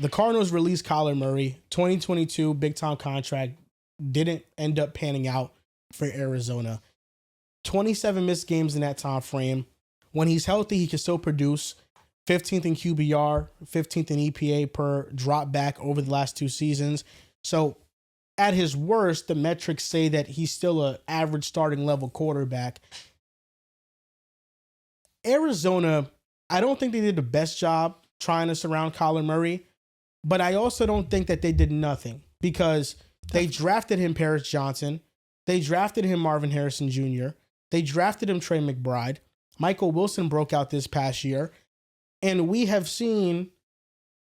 the Cardinals released Kyler Murray, 2022 big-time contract, didn't end up panning out for Arizona. 27 missed games in that time frame. When he's healthy, he can still produce. 15th in QBR, 15th in EPA per drop back over the last 2 seasons. So at his worst, the metrics say that he's still an average starting level quarterback. Arizona, I don't think they did the best job trying to surround Kyler Murray, but I also don't think that they did nothing because they drafted him Paris Johnson. They drafted him Marvin Harrison Jr. They drafted him Trey McBride. Michael Wilson broke out this past year. And we have seen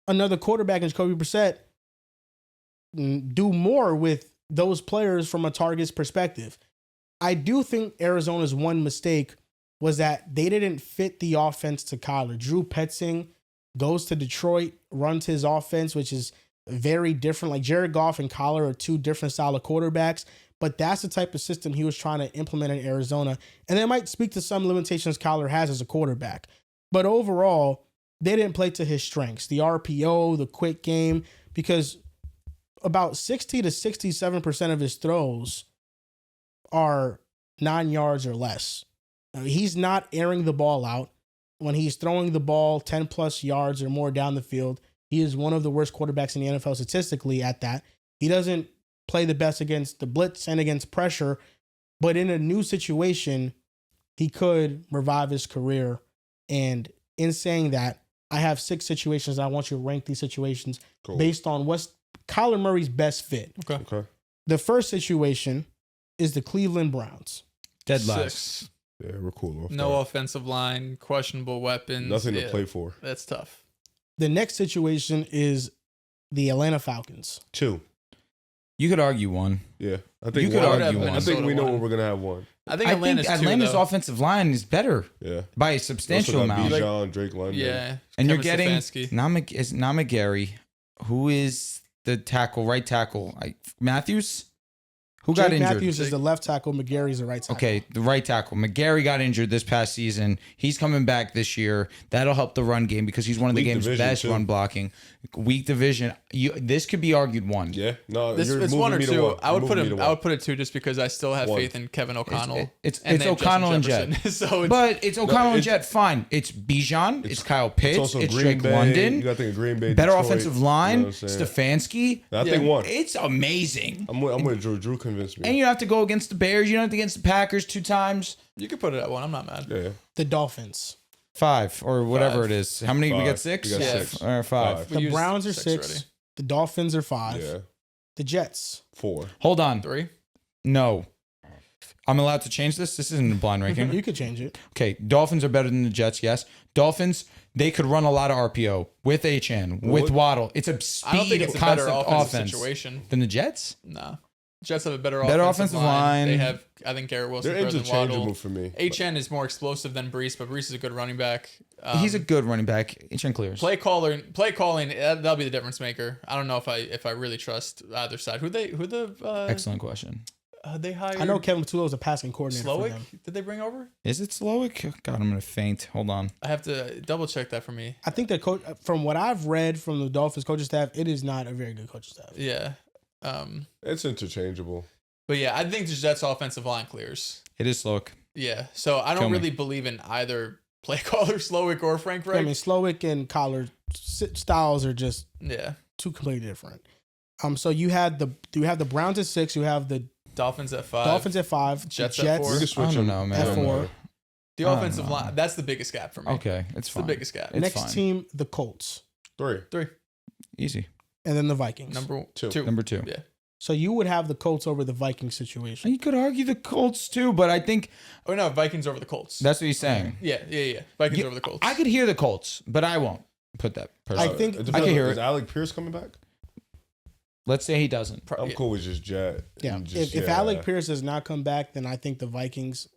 another quarterback in Jacoby Brissett do more with those players from a target's perspective. I do think Arizona's one mistake was that they didn't fit the offense to Kyler. Drew Petzing goes to Detroit, runs his offense, which is very different. Like Jared Goff and Kyler are 2 different style of quarterbacks, but that's the type of system he was trying to implement in Arizona. And that might speak to some limitations Kyler has as a quarterback. But overall, they didn't play to his strengths. The RPO, the quick game, because about 60 to 67% of his throws are 9 yards or less. He's not airing the ball out. When he's throwing the ball 10 plus yards or more down the field, he is one of the worst quarterbacks in the NFL statistically at that. He doesn't play the best against the blitz and against pressure, but in a new situation, he could revive his career. And in saying that, I have 6 situations. I want you to rank these situations based on what's Kyler Murray's best fit. Okay. The first situation is the Cleveland Browns. Dead 6. last. Yeah, we're cool off No that. offensive line, questionable weapons. Nothing to play for. That's tough. The next situation is the Atlanta Falcons. 2. You could argue 1. Yeah. I think You could one. argue one. I think we know Minnesota when we're going to have one. I think Atlanta's, Atlanta's 2, though. offensive line is better Yeah. by a substantial amount. Bijan, Drake London. Yeah. And you're Kevin getting Stefanski. Namagary, who is the right tackle? Matthews? Who got Jake injured? Matthews is the left tackle. McGarry's the right tackle. Okay, the right tackle. McGarry got injured this past season. He's coming back this year. That'll help the run game because he's one of the Weak game's division, best too. run blocking. Weak division. This could be argued 1. Yeah. No, This you're it's moving 1 or me to 2. one. I would You're put moving him. me to I one. would put it 2 just because I still have 1. faith in Kevin O'Connell. It's and then O'Connell and Justin Jet. Jefferson. So But it's O'Connell and it's- Jet. Fine. It's Bijan. It's Kyle Pitts. also It's Green Drake Bay. London. You got to think of Green Bay. Better Detroit, offensive you know line. what I'm saying? Stefanski. I think 1. It's amazing. I'm with Drew. Drew convinced me. And you don't have to go against the Bears. You don't have to go against the Packers 2 times. you could put it at 1. I'm not mad. Yeah. The Dolphins. 5 or whatever 5. it is. How many? We 5. got 6? We got Yeah. 6. Or 5. We The used Browns are 6 6. already. The Dolphins are 5. Yeah. The Jets. 4. Hold on. 3. No. I'm allowed to change this? This isn't a blind ranking. You could change it. Okay. Dolphins are better than the Jets, yes. Dolphins, they could run a lot of RPO with HN, with Waddle. It's a I don't speed think it's a better constant offensive offense. situation. Than the Jets? No. Jets have a better offensive line. They have, I think, Garrett Wilson They're better than Waddle. interchangeable for me. HN is more explosive than Brees, but Brees is a good running back. He's a good running back. HN clears. play calling. That'll be the difference maker. I don't know if I really trust either side. Who the Excellent question. they hired? I know Kevin Patullo is a passing coordinator for Slowick. them. Did they bring over? Is it Slowick? God, I'm going to faint. Hold on. I have to double check that for me. I think that coach, from what I've read from the Dolphins coaching staff, it is not a very good coaching staff. Yeah. It's interchangeable. But yeah, I think the Jets offensive line clears. It is Slowick. Yeah. So I Kill don't me. really believe in either play caller Slowick or Frank Reich. I mean, Slowick and Collar styles are just Yeah. 2 completely different. So you have the Browns at 6. You have the Dolphins at 5. Dolphins at 5. Jets the at Jets 4. We can I switch don't them. know, man. at 4. The I don't offensive know. line. That's the biggest gap for me. Okay, it's It's the fine. biggest gap. It's Next fine. team, the Colts. 3. 3. Easy. And then the Vikings. Number 2. 2. Number 2. Yeah. So you would have the Colts over the Vikings situation. You could argue the Colts too, but I think Oh no, Vikings over the Colts. that's what he's saying. Yeah. Vikings Yeah, over the Colts. I could hear the Colts, but I won't put that. Personally. I think- It I depends. can hear Is it. Alec Pierce coming back? Let's say he doesn't. I'm cool with just Jet. Yeah. And just, If Alec Pierce does not come back, then I think the Vikings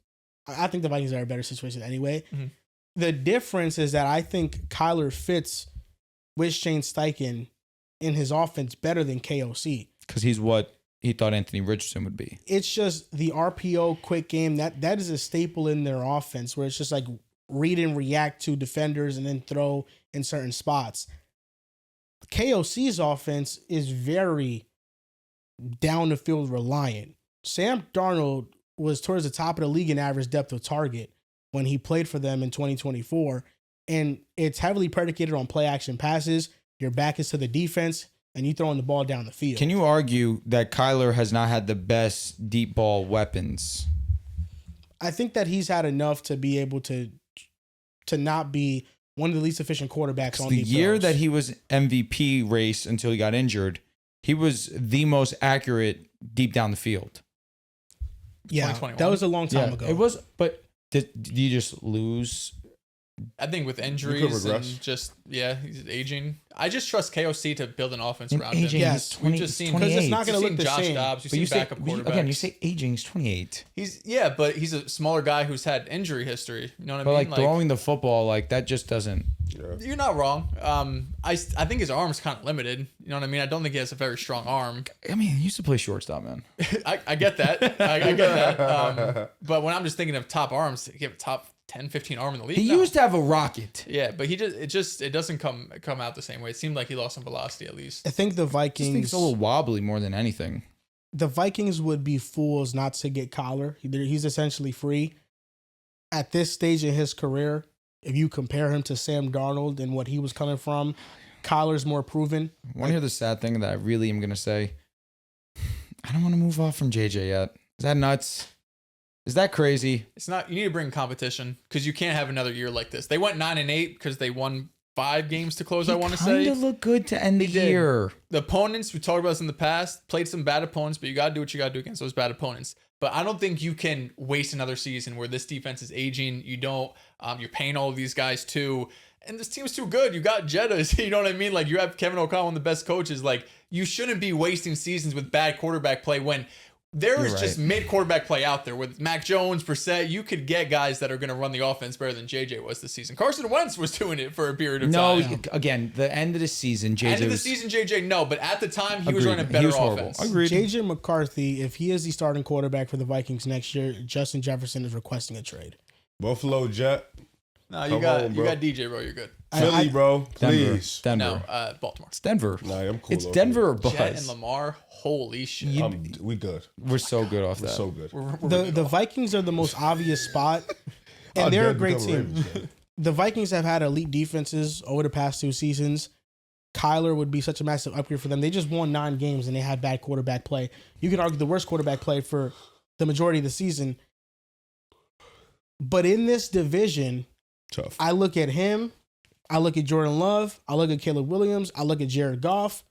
are a better situation anyway. Mhm. The difference is that I think Kyler fits with Shane Steichen in his offense better than KOC. Because he's what he thought Anthony Richardson would be. It's just the RPO quick game that is a staple in their offense where it's just like read and react to defenders and then throw in certain spots. KOC's offense is very down the field reliant. Sam Darnold was towards the top of the league in average depth of target when he played for them in 2024. And it's heavily predicated on play action passes. Your back is to the defense and you throwing the ball down the field. Can you argue that Kyler has not had the best deep ball weapons? I think that he's had enough to be able to not be one of the least efficient quarterbacks on the deep year throws. that he was MVP race until he got injured, he was the most accurate deep down the field. Yeah, 2021. that was a long time ago. It was, but did you just lose? I think with injuries regress. and just he's aging. I just trust KOC to build an offense And around aging him. Yes, We've just seen 28. Because it's not going to You've look seen the Josh same. Dobbs. You've But seen you say, backup quarterbacks. again, you say aging, he's 28. But he's a smaller guy who's had injury history. You know what But I mean? like throwing the football, like that just doesn't. Yeah. You're not wrong. I think his arm's kind of limited. You know what I mean? I don't think he has a very strong arm. I mean, he used to play shortstop, man. I get that. I get that. But when I'm just thinking of top arms, he have a top 10, 15 arm in the league. He No. used to have a rocket. Yeah, but it doesn't come out the same way. It seemed like he lost some velocity at least. I think the I just think Vikings, it's a little wobbly more than anything. the Vikings would be fools not to get Kyler. He's essentially free at this stage in his career. If you compare him to Sam Darnold and what he was coming from, Kyler's more proven. Want to hear the sad thing that I really am going to say? I don't want to move off from JJ yet. Is that nuts? Is that crazy? It's not. You need to bring competition because you can't have another year like this. They went 9-8 because they won 5 games to close. I want to say Kind of look good to end the He did. year. the opponents we talked about this in the past played some bad opponents, but you got to do what you got to do against those bad opponents. But I don't think you can waste another season where this defense is aging. You don't. You're paying all of these guys too, and this team's too good. You got Jettas. You know what I mean? Like you have Kevin O'Connell, one of the best coaches. Like you shouldn't be wasting seasons with bad quarterback play when there is You're just right. mid quarterback play out there with Mac Jones, Brissett. You could get guys that are going to run the offense better than JJ was this season. Carson Wentz was doing it for a period of No, time. again, the end of the season, JJ End of the was- season, JJ, no, but at the time he was Agreed. running He better was horrible. offense. Agreed. JJ McCarthy, if he is the starting quarterback for the Vikings next year, Justin Jefferson is requesting a trade. Buffalo Jet. No, you Come got on, you bro. got DJ, bro. You're good. Philly, bro. Please. Denver. No, Baltimore. It's Denver. Nah, I'm cool. It's off Denver or it. Jet and Buzz. Lamar, holy shit. We good. We're so good off We're that. so good. The Vikings are the most obvious spot, I'll and they're a dare great become team. Ravens fan. The Vikings have had elite defenses over the past 2 seasons. Kyler would be such a massive upgrade for them. They just won 9 games and they had bad quarterback play. You could argue the worst quarterback play for the majority of the season. But in this division, Tough. I look at him, I look at Jordan Love, I look at Caleb Williams, I look at Jared Goff,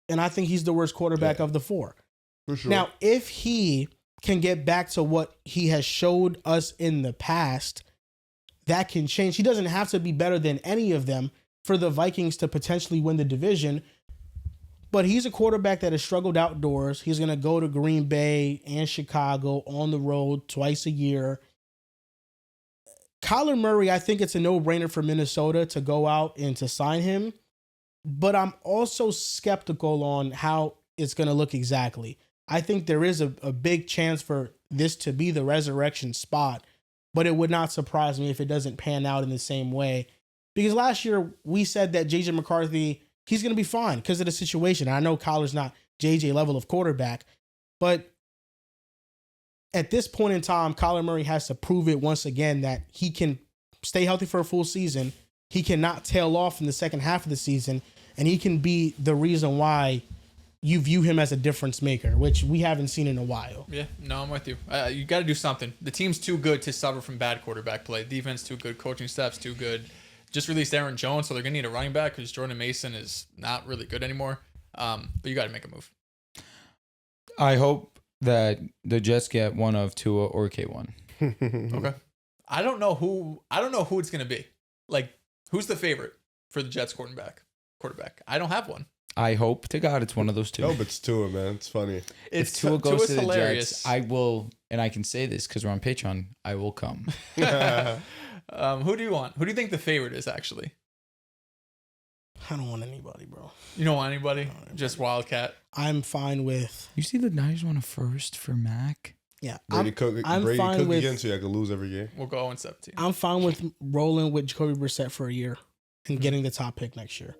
and I think he's the worst quarterback of the 4. For sure. Now, if he can get back to what he has showed us in the past, that can change. He doesn't have to be better than any of them for the Vikings to potentially win the division. But he's a quarterback that has struggled outdoors. He's going to go to Green Bay and Chicago on the road twice a year. Kyler Murray, I think it's a no-brainer for Minnesota to go out and to sign him. But I'm also skeptical on how it's going to look exactly. I think there is a big chance for this to be the resurrection spot, but it would not surprise me if it doesn't pan out in the same way. Because last year we said that JJ McCarthy, he's going to be fine because of the situation. I know Kyler's not JJ level of quarterback, but at this point in time, Kyler Murray has to prove it once again that he can stay healthy for a full season. He cannot tail off in the second half of the season, and he can be the reason why you view him as a difference maker, which we haven't seen in a while. Yeah, no, I'm with you. You got to do something. The team's too good to suffer from bad quarterback play. Defense too good. Coaching staff's too good. Just released Aaron Jones, so they're going to need a running back because Jordan Mason is not really good anymore. But you got to make a move. I hope that the Jets get one of Tua or K1. Okay. I don't know who it's going to be. Like, who's the favorite for the Jets quarterback? I don't have one. I hope to God it's one of those two. I hope it's Tua, man. It's funny. If Tua goes Tua's to the hilarious. Jets, I will, and I can say this because we're on Patreon, I will come. Who do you want? Who do you think the favorite is actually? I don't want anybody, bro. You don't want anybody? Just Wildcat. I'm fine with, You see the Niners want a first for Mac? yeah. Brady cook fine with, again, so I can lose every game. We'll go 0-17. I'm fine with rolling with Jacoby Brissett for a year and getting the top pick next year.